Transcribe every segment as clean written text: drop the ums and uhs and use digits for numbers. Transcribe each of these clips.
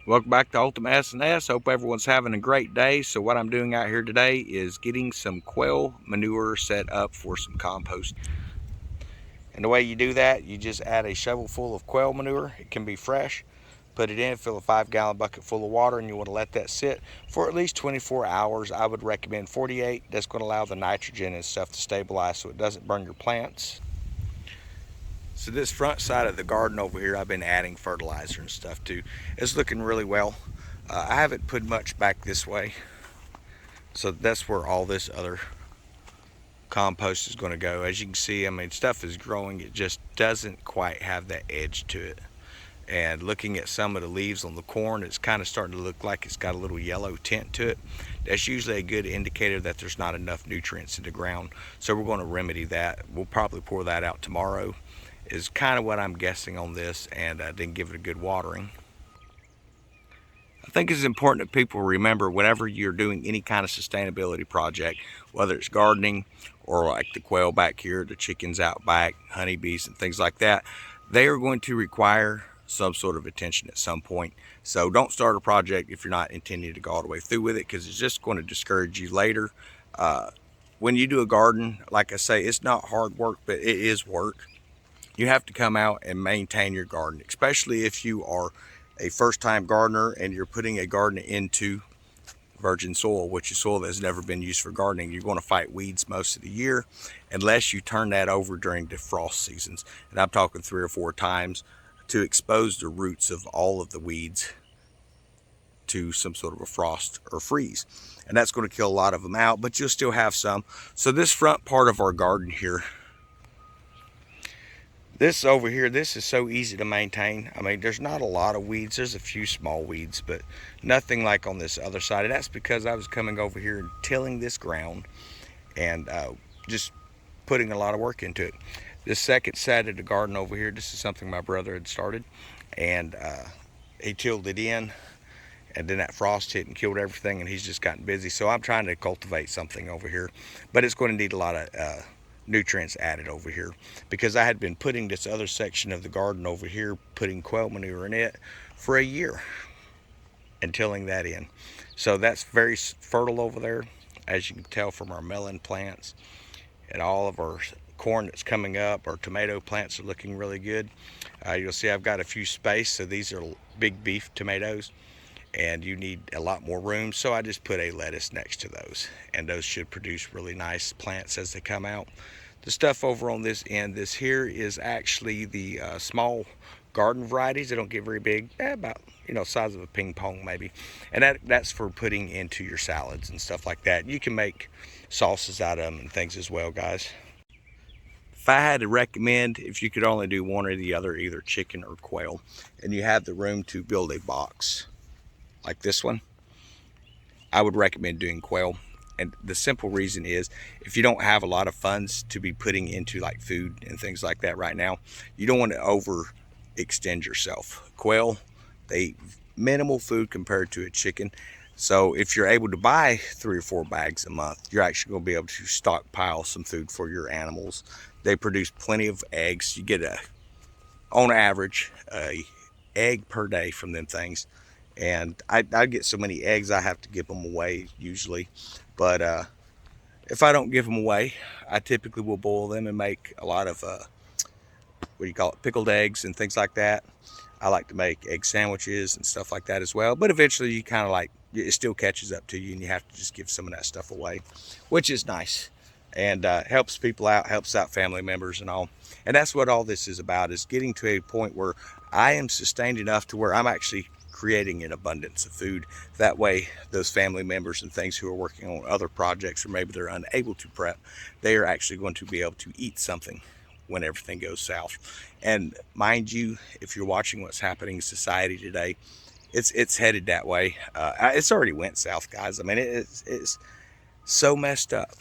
Welcome back to Ultimate S&S. Hope everyone's having a great day. So what I'm doing out here today is getting some quail manure set up for some compost. And the way you do that, you just add a shovel full of quail manure. It can be fresh. Put it in, fill a 5-gallon bucket full of water, and you want to let that sit for at least 24 hours. I would recommend 48. That's going to allow the nitrogen and stuff to stabilize so it doesn't burn your plants. So this front side of the garden over here, I've been adding fertilizer and stuff to. It's looking really well. I haven't put much back this way, so that's where all this other compost is going to go. As you can see, I mean, stuff is growing. It just doesn't quite have that edge to it. And looking at some of the leaves on the corn, it's kind of starting to look like it's got a little yellow tint to it. That's usually a good indicator that there's not enough nutrients in the ground. So we're going to remedy that. We'll probably pour that out tomorrow, is kind of what I'm guessing on this, and I didn't give it a good watering. I think it's important that people remember whenever you're doing any kind of sustainability project, whether it's gardening or like the quail back here, the chickens out back, honeybees and things like that, they are going to require some sort of attention at some point. So don't start a project if you're not intending to go all the way through with it, because it's just going to discourage you later. When you do a garden, like I say, it's not hard work, but it is work. You have to come out and maintain your garden, especially if you are a first-time gardener and you're putting a garden into virgin soil, which is soil that's never been used for gardening. You're going to fight weeds most of the year unless you turn that over during the frost seasons. And I'm talking 3 or 4 times to expose the roots of all of the weeds to some sort of a frost or freeze. And that's going to kill a lot of them out, but you'll still have some. So this front part of our garden here, this over here, this is so easy to maintain. I mean, there's not a lot of weeds. There's a few small weeds, but nothing like on this other side. And that's because I was coming over here and tilling this ground and just putting a lot of work into it. This second side of the garden over here, this is something my brother had started, and he tilled it in, and then that frost hit and killed everything, and he's just gotten busy. So I'm trying to cultivate something over here, but it's going to need a lot of nutrients added over here, because I had been putting this other section of the garden over here, putting quail manure in it for a year and tilling that in. So that's very fertile over there, as you can tell from our melon plants and all of our corn that's coming up. Our tomato plants are looking really good. You'll see I've got a few space, so these are big beef tomatoes and you need a lot more room, so I just put a lettuce next to those, and those should produce really nice plants as they come out. The stuff over on this end, this here is actually the small garden varieties. They don't get very big, about size of a ping pong maybe, and that's for putting into your salads and stuff like that. You can make sauces out of them and things as well, guys. If I had to recommend, if you could only do one or the other, either chicken or quail, and you have the room to build a box like this one, I would recommend doing quail. And the simple reason is, if you don't have a lot of funds to be putting into like food and things like that right now, you don't want to overextend yourself. Quail, they eat minimal food compared to a chicken. So if you're able to buy 3 or 4 bags a month, you're actually going to be able to stockpile some food for your animals. They produce plenty of eggs. You get on average, a egg per day from them things. And I get so many eggs, I have to give them away usually. But if I don't give them away, I typically will boil them and make a lot of pickled eggs and things like that. I like to make egg sandwiches and stuff like that as well. But eventually you kind of like, it still catches up to you, and you have to just give some of that stuff away, which is nice, and helps people out, helps out family members and all. And that's what all this is about, is getting to a point where I am sustained enough to where I'm actually creating an abundance of food. That way those family members and things who are working on other projects, or maybe they're unable to prep, they are actually going to be able to eat something when everything goes south. And mind you, if you're watching what's happening in society today, it's headed that way. It's already went south, guys. I mean, it's so messed up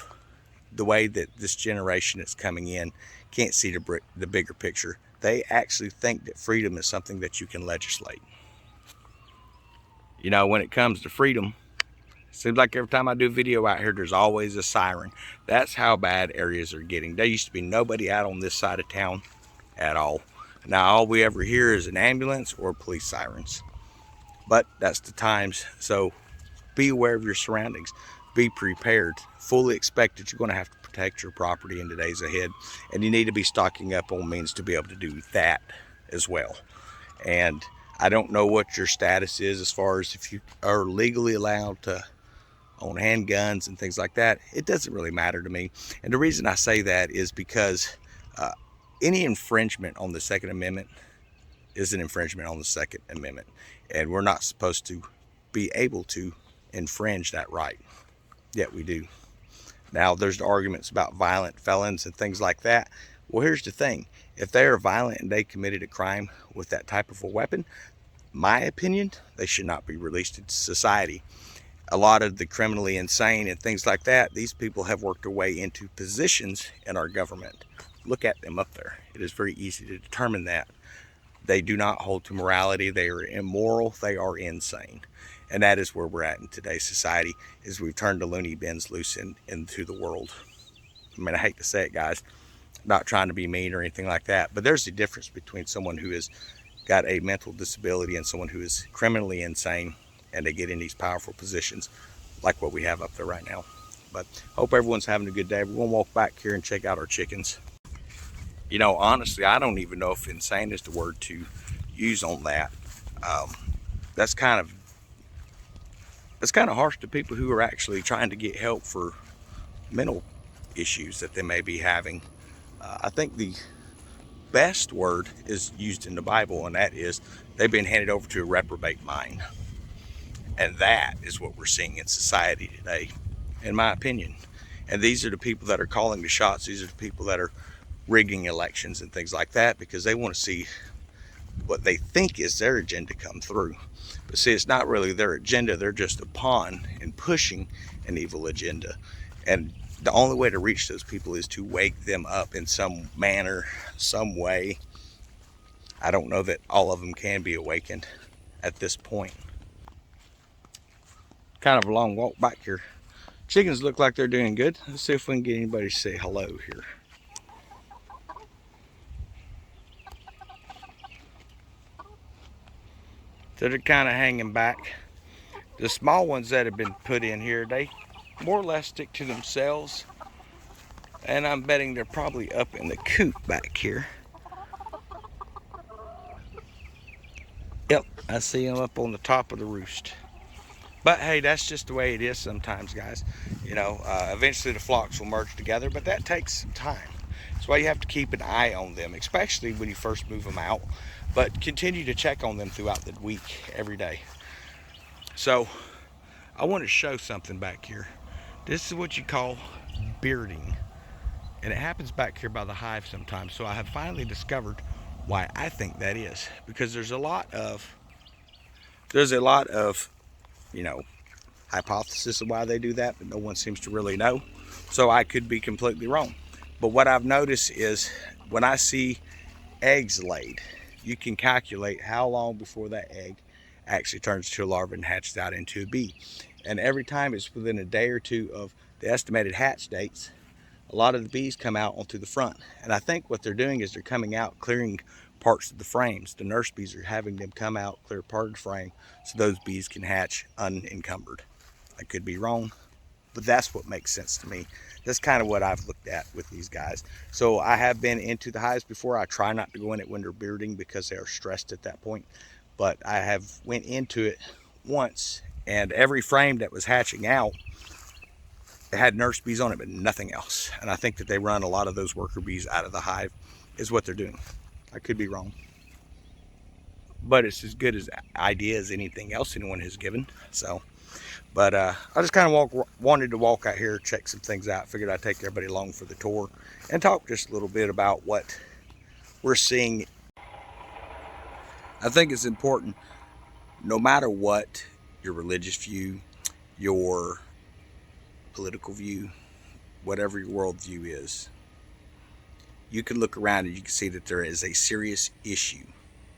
the way that this generation that's coming in can't see the bigger picture. They actually think that freedom is something that you can legislate. When it comes to freedom, it seems like every time I do a video out here, there's always a siren. That's how bad areas are getting. There used to be nobody out on this side of town at all. Now all we ever hear is an ambulance or police sirens. but that's the times. So be aware of your surroundings. Be prepared. Fully expect that you're going to have to protect your property in the days ahead, and you need to be stocking up on means to be able to do that as well. And I don't know what your status is as far as if you are legally allowed to own handguns and things like that. It doesn't really matter to me. And the reason I say that is because uh, any infringement on the Second Amendment is an infringement on the Second Amendment. And we're not supposed to be able to infringe that right, yet we do. Now, there's the arguments about violent felons and things like that. Well, here's the thing. If they are violent and they committed a crime with that type of a weapon, my opinion, they should not be released into society. A lot of the criminally insane and things like that, these people have worked their way into positions in our government. Look at them up there. It is very easy to determine that. They do not hold to morality. They are immoral. They are insane. And that is where we're at in today's society, is we've turned the loony bins loose into the world. I mean, I hate to say it, guys, not trying to be mean or anything like that, but there's a difference between someone who has got a mental disability and someone who is criminally insane, and they get in these powerful positions like what we have up there right now. But hope everyone's having a good day. We're going to walk back here and check out our chickens. You know, honestly, I don't even know if insane is the word to use on that. That's kind of harsh to people who are actually trying to get help for mental issues that they may be having. I think the best word is used in the Bible, and that is they've been handed over to a reprobate mind. And that is what we're seeing in society today, in my opinion. And these are the people that are calling the shots. These are the people that are rigging elections and things like that, because they want to see what they think is their agenda come through. But see, it's not really their agenda. They're just a pawn in pushing an evil agenda. And the only way to reach those people is to wake them up in some manner, some way. I don't know that all of them can be awakened at this point. Kind of a long walk back here. Chickens look like they're doing good. Let's see if we can get anybody to say hello here. So they're kind of hanging back. The small ones that have been put in here, they more or less stick to themselves. And I'm betting they're probably up in the coop back here. Yep, I see them up on the top of the roost. But hey, that's just the way it is sometimes, guys. You know, eventually the flocks will merge together, but that takes some time. That's why you have to keep an eye on them, especially when you first move them out. But continue to check on them throughout the week, every day. So, I want to show something back here. This is what you call bearding. And it happens back here by the hive sometimes. So I have finally discovered why I think that is. Because there's a lot of, you know, hypothesis of why they do that, but no one seems to really know. So I could be completely wrong. But what I've noticed is when I see eggs laid, you can calculate how long before that egg actually turns to a larva and hatches out into a bee. And every time it's within a day or two of the estimated hatch dates, a lot of the bees come out onto the front. And I think what they're doing is they're coming out clearing parts of the frames. The nurse bees are having them come out, clear part of the frame, so those bees can hatch unencumbered. I could be wrong, but that's what makes sense to me. That's kind of what I've looked at with these guys. So I have been into the hives before. I try not to go in it when they're bearding because they are stressed at that point. But I have went into it once, and every frame that was hatching out, it had nurse bees on it, but nothing else. And I think that they run a lot of those worker bees out of the hive is what they're doing. I could be wrong, but it's as good as idea as anything else anyone has given. So, but I just kind of wanted to walk out here, check some things out. Figured I'd take everybody along for the tour and talk just a little bit about what we're seeing. I think it's important, no matter what your religious view, your political view, whatever your worldview is, you can look around and you can see that there is a serious issue,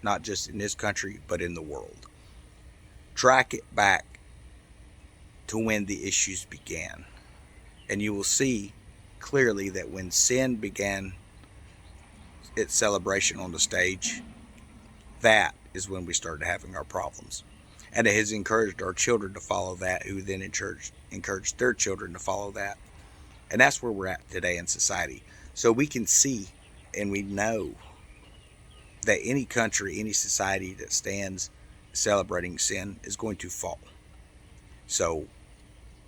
not just in this country, but in the world. Track it back to when the issues began, and you will see clearly that when sin began its celebration on the stage, that is when we started having our problems. And it has encouraged our children to follow that, who then encouraged their children to follow that. And that's where we're at today in society. So we can see and we know that any country, any society that stands celebrating sin is going to fall. So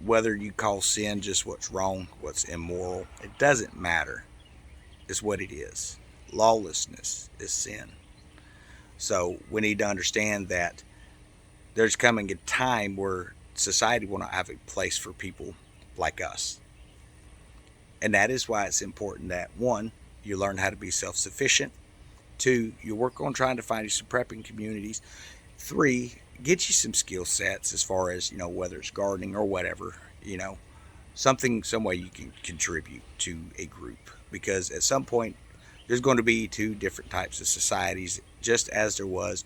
whether you call sin just what's wrong, what's immoral, it doesn't matter. It's what it is. Lawlessness is sin. So we need to understand that there's coming a time where society will not have a place for people like us. And that is why it's important that, one, you learn how to be self-sufficient. Two, you work on trying to find you some prepping communities. Three, get you some skill sets as far as, whether it's gardening or whatever, some way you can contribute to a group. Because at some point, there's going to be two different types of societies, just as there was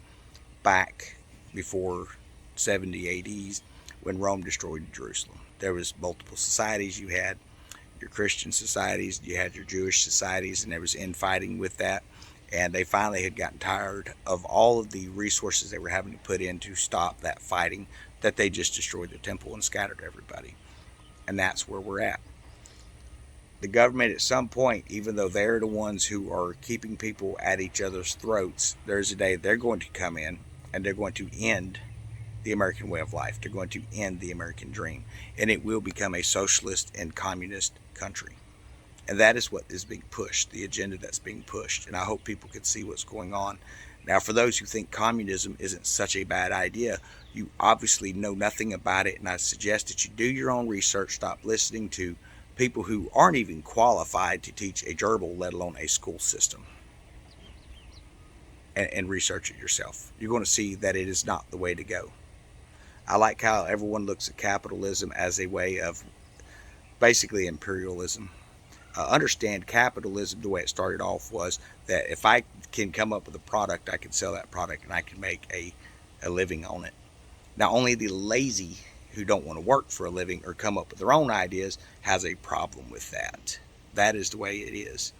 back before 70 ADs when Rome destroyed Jerusalem. There was multiple societies. You had your Christian societies, you had your Jewish societies, and there was infighting with that. And they finally had gotten tired of all of the resources they were having to put in to stop that fighting, that they just destroyed the temple and scattered everybody. And that's where we're at. The government at some point, even though they're the ones who are keeping people at each other's throats, there's a day they're going to come in and they're going to end the American way of life. They're going to end the American dream. And it will become a socialist and communist country. And that is what is being pushed, the agenda that's being pushed. And I hope people can see what's going on. Now, for those who think communism isn't such a bad idea, you obviously know nothing about it. And I suggest that you do your own research. Stop listening to people who aren't even qualified to teach a gerbil, let alone a school system. And research it yourself. You're going to see that it is not the way to go. I like how everyone looks at capitalism as a way of basically imperialism. Understand capitalism, the way it started off was that if I can come up with a product, I can sell that product and I can make a living on it. Now, only the lazy who don't want to work for a living or come up with their own ideas has a problem with that. That is the way it is.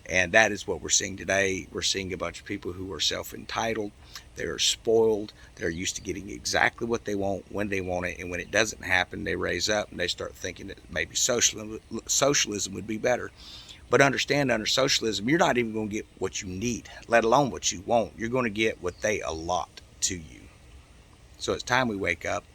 And that is what we're seeing today. We're seeing a bunch of people who are self-entitled. They're spoiled. They're used to getting exactly what they want when they want it. And when it doesn't happen, they raise up and they start thinking that maybe socialism would be better. But understand, under socialism, you're not even going to get what you need, let alone what you want. You're going to get what they allot to you. So it's time we wake up.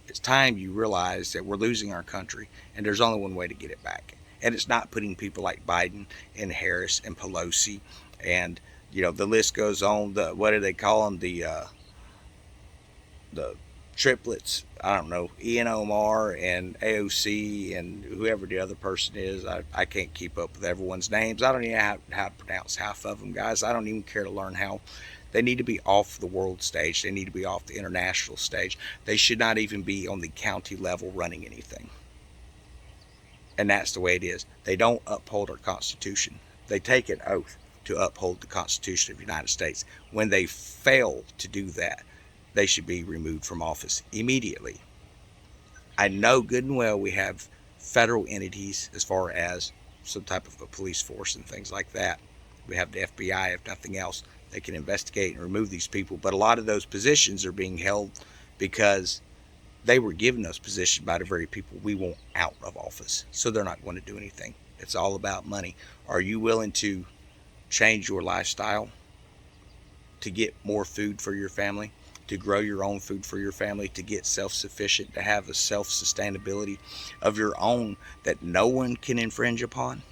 It's time you realize that we're losing our country, and there's only one way to get it back. And it's not putting people like Biden and Harris and Pelosi and, the list goes on. What do they call them? The triplets. I don't know. Ian Omar and AOC and whoever the other person is. I can't keep up with everyone's names. I don't even know how to pronounce half of them, guys. I don't even care to learn how. They need to be off the world stage. They need to be off the international stage. They should not even be on the county level running anything. And that's the way it is. They don't uphold our Constitution. They take an oath to uphold the Constitution of the United States. When they fail to do that, they should be removed from office immediately. I know good and well we have federal entities as far as some type of a police force and things like that. We have the FBI, if nothing else. They can investigate and remove these people. But a lot of those positions are being held because they were given those positions by the very people we want out of office. So they're not going to do anything. It's all about money. Are you willing to change your lifestyle to get more food for your family, to grow your own food for your family, to get self-sufficient, to have a self-sustainability of your own that no one can infringe upon?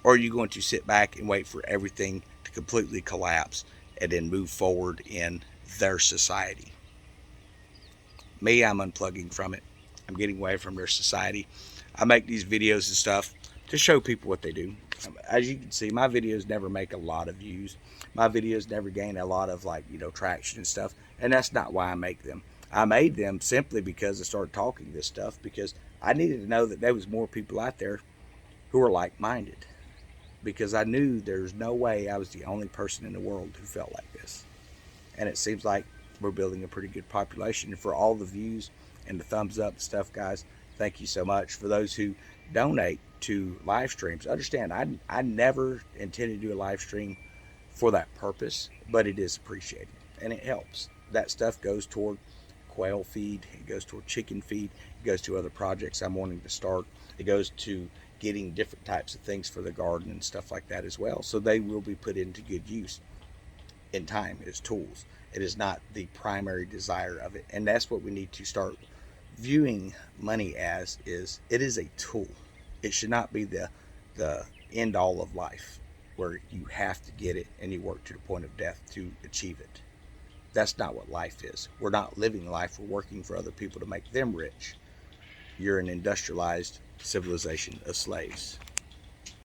Or are you going to sit back and wait for everything to completely collapse and then move forward in their society? Me, I'm unplugging from it. I'm getting away from their society. I make these videos and stuff to show people what they do. As you can see, my videos never make a lot of views. My videos never gain a lot of traction and stuff. And that's not why I make them. I made them simply because I started talking this stuff, because I needed to know that there was more people out there who are like-minded. Because I knew there's no way I was the only person in the world who felt like this. And it seems like we're building a pretty good population. And for all the views and the thumbs up stuff, guys, thank you so much. For those who donate to live streams, understand I never intended to do a live stream for that purpose, but it is appreciated and it helps. that stuff goes toward quail feed, it goes toward chicken feed, it goes to other projects I'm wanting to start, it goes to getting different types of things for the garden and stuff like that as well. So they will be put into good use in time as tools. It is not the primary desire of it, and that's what we need to start viewing money as. Is it is a tool. It should not be the end all of life where you have to get it and you work to the point of death to achieve it. That's not what life is. We're not living life, we're working for other people to make them rich. You're an industrialized civilization of slaves.